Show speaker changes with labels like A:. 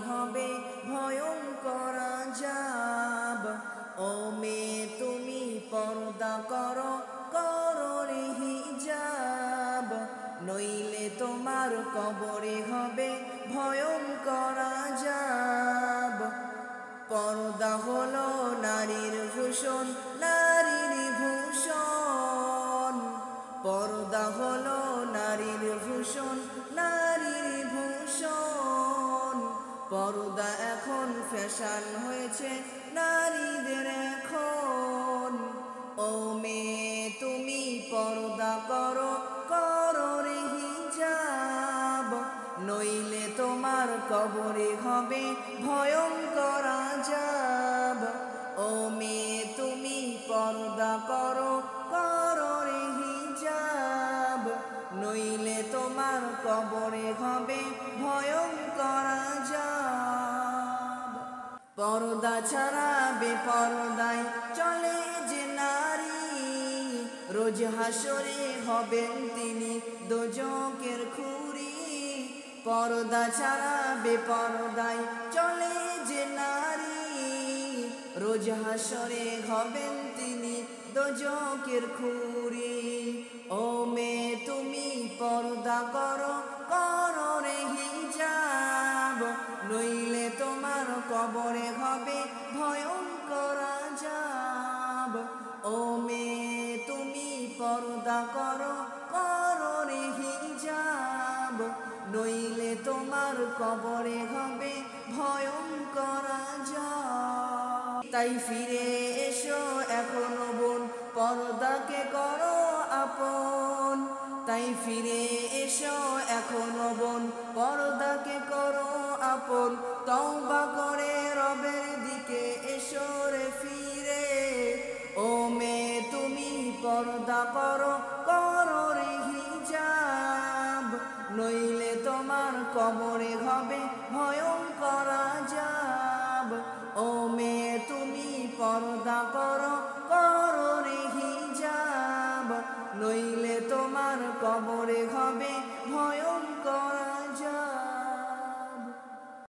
A: হবে ভয়ঙ্কর আযাব। ও মেয়ে তুমি পর্দা করো, করো রে হিজাব, নইলে তোমার কবরে হবে ভয়ঙ্কর আযাব। পর্দা হলো নারীর ভূষণ, নারীর ভূষণ। পর্দা হলো নারীর ভূষণ, নারীর ভূষণ। পর্দা এখন ফ্যাশন হয়েছে নারীদের এখন। ও মেয়ে তুমি পর্দা করো, করো রে হিজাব, নইলে তোমার কবরে হবে ভয়ঙ্কর আযাব। ও মেয়ে তুমি পর্দা করো, করো রে হিজাব, নইলে তোমার কবরে হবে ভয়ঙ্কর আযাব। পর্দা ছাড়া বেপরদায় চলে যে নারী, রোজ হাসরে হবেন তিনি দোজকের খুঁড়ি। পর্দা ছাড়া বেপরদায় চলে যে নারী, রোজ হাসরে হবেন তিনি দোজকের খুঁড়ি। ও মেয়ে তুমি পর্দা করো, করো রে হিজাব, নইলে তোমার কবরে হবে ভয়ঙ্কর আযাব। ও মেয়ে তুমি পর্দা করো, করো রে হিজাব, নইলে তোমার কবরে হবে ভয়ঙ্কর আযাব। তাই ফিরে এসো এখনো বোন, পর্দাকে করো আপন। তাই ফিরে এসো এখনো বোন, পর্দাকে করো আপন। তওবা করে রবের দিকে এসো রে ফিরে। ও মেয়ে তুমি পর্দা করো, করো রে হিজাব, নইলে তোমার কবরে হবে ভয়ঙ্কর